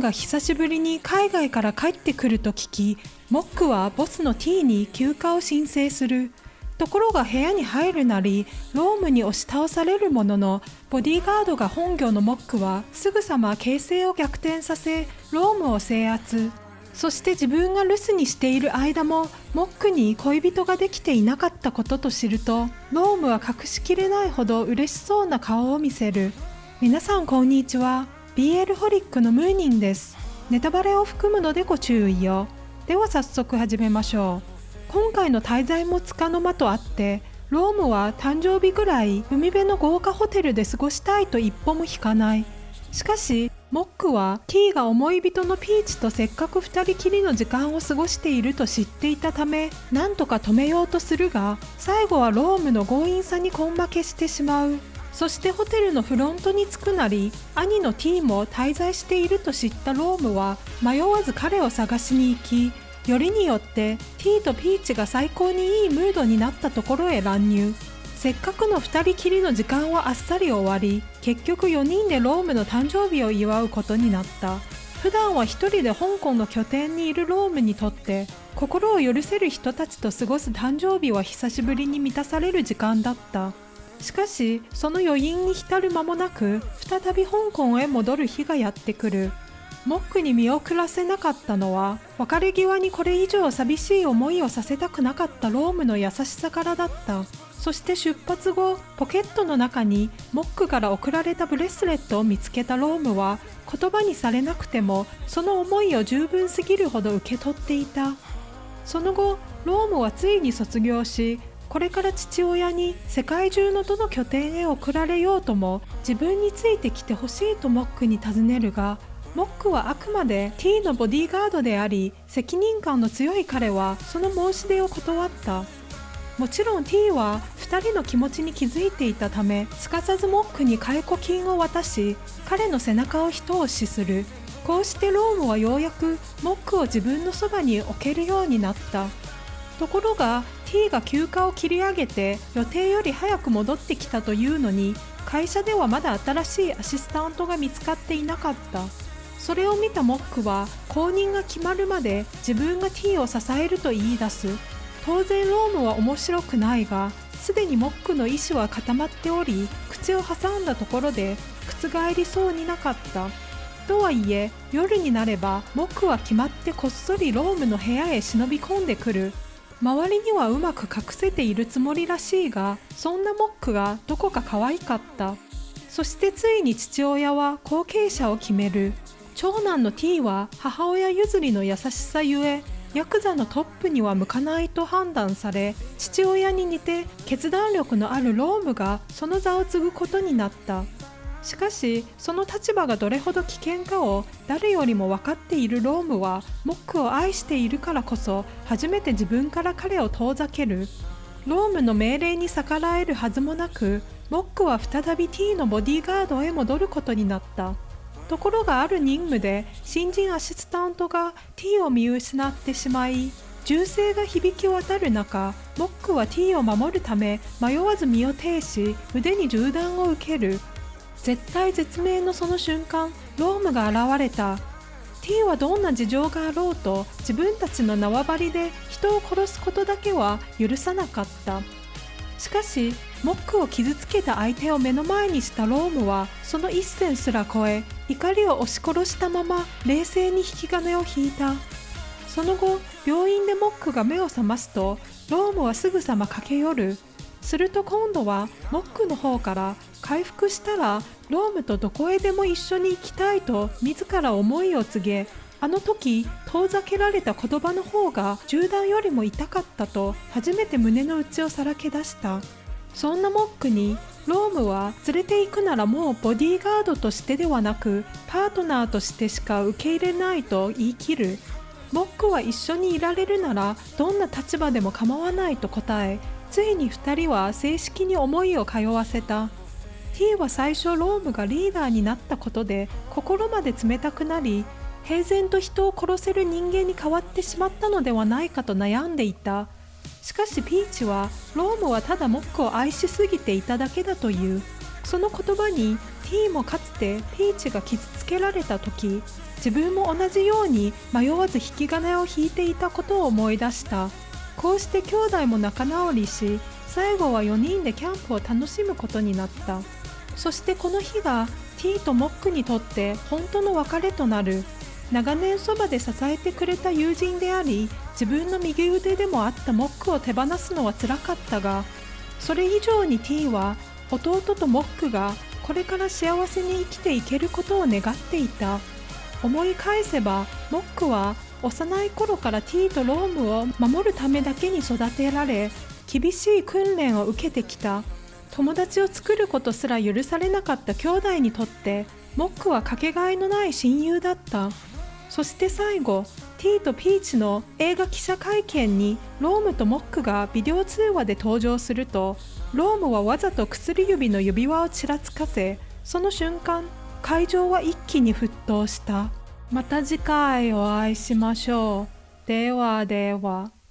ムが久しぶりに海外から帰ってくると聞き、モックはボスの T に休暇を申請する。ところが部屋に入るなり、ロームに押し倒されるものの、ボディーガードが本業のモックはすぐさま形勢を逆転させ、ロームを制圧。そして自分が留守にしている間も、モックに恋人ができていなかったことと知ると、ロームは隠しきれないほど嬉しそうな顔を見せる。皆さんこんにちは。BL ホリックのムーニンです。ネタバレを含むのでご注意を。では早速始めましょう。今回の滞在も束の間とあって、ロームは誕生日ぐらい海辺の豪華ホテルで過ごしたいと一歩も引かない。しかし、モックは T が思い人のピーチとせっかく二人きりの時間を過ごしていると知っていたため、なんとか止めようとするが、最後はロームの強引さに根負けしてしまう。そしてホテルのフロントに着くなり、兄の T も滞在していると知ったロームは迷わず彼を探しに行き、よりによって T とピーチが最高にいいムードになったところへ乱入。せっかくの二人きりの時間はあっさり終わり、結局4人でロームの誕生日を祝うことになった。普段は一人で香港の拠点にいるロームにとって、心を許せる人たちと過ごす誕生日は久しぶりに満たされる時間だった。しかし、その余韻に浸る間もなく、再び香港へ戻る日がやってくる。モックに見送らせなかったのは、別れ際にこれ以上寂しい思いをさせたくなかったロームの優しさからだった。そして出発後、ポケットの中にモックから送られたブレスレットを見つけたロームは、言葉にされなくてもその思いを十分すぎるほど受け取っていた。その後、ロームはついに卒業し、これから父親に世界中のどの拠点へ送られようとも自分についてきてほしいとモックに尋ねるが、モックはあくまで T のボディーガードであり、責任感の強い彼はその申し出を断った。もちろん T は2人の気持ちに気づいていたため、すかさずモックに解雇金を渡し、彼の背中を一押しする。こうしてロームはようやくモックを自分のそばに置けるようになった。ところが T が休暇を切り上げて予定より早く戻ってきたというのに、会社ではまだ新しいアシスタントが見つかっていなかった。それを見たモックは後任が決まるまで自分が T を支えると言い出す。当然ロームは面白くないが、すでにモックの意思は固まっており、口を挟んだところで覆りそうになかった。とはいえ、夜になればモックは決まってこっそりロームの部屋へ忍び込んでくる。周りにはうまく隠せているつもりらしいが、そんなモックがどこか可愛かった。そしてついに父親は後継者を決める。長男の T は母親譲りの優しさゆえ、ヤクザのトップには向かないと判断され、父親に似て決断力のあるロームがその座を継ぐことになった。しかし、その立場がどれほど危険かを誰よりも分かっているロームは、モックを愛しているからこそ初めて自分から彼を遠ざける。ロームの命令に逆らえるはずもなく、モックは再び T のボディーガードへ戻ることになった。ところがある任務で新人アシスタントが T を見失ってしまい、銃声が響き渡る中、モックは T を守るため迷わず身を挺し、腕に銃弾を受ける。絶体絶命のその瞬間、ロームが現れた。 T はどんな事情があろうと自分たちの縄張りで人を殺すことだけは許さなかった。しかし、モックを傷つけた相手を目の前にしたロームはその一線すら越え、怒りを押し殺したまま冷静に引き金を引いた。その後、病院でモックが目を覚ますと、ロームはすぐさま駆け寄る。すると今度はモックの方から、回復したらロームとどこへでも一緒に行きたいと自ら思いを告げ、あの時遠ざけられた言葉の方が銃弾よりも痛かったと初めて胸の内をさらけ出した。そんなモックにロームは、連れて行くならもうボディーガードとしてではなくパートナーとしてしか受け入れないと言い切る。モックは一緒にいられるならどんな立場でも構わないと答え、ついに2人は正式に思いを通わせた。 T は最初ロームがリーダーになったことで心まで冷たくなり、平然と人を殺せる人間に変わってしまったのではないかと悩んでいた。しかしピーチは、ロームはただモックを愛しすぎていただけだという。その言葉に T もかつてピーチが傷つけられた時、自分も同じように迷わず引き金を引いていたことを思い出した。こうして兄弟も仲直りし、最後は4人でキャンプを楽しむことになった。そしてこの日がティとモックにとって本当の別れとなる。長年そばで支えてくれた友人であり、自分の右腕でもあったモックを手放すのは辛かったが、それ以上にティは弟とモックがこれから幸せに生きていけることを願っていた。思い返せば、モックは幼い頃からティとロームを守るためだけに育てられ、厳しい訓練を受けてきた。友達を作ることすら許されなかった兄弟にとって、モックはかけがえのない親友だった。そして最後、ティとピーチの映画記者会見にロームとモックがビデオ通話で登場すると、ロームはわざと薬指の指輪をちらつかせ、その瞬間、会場は一気に沸騰した。また次回お会いしましょう。ではでは。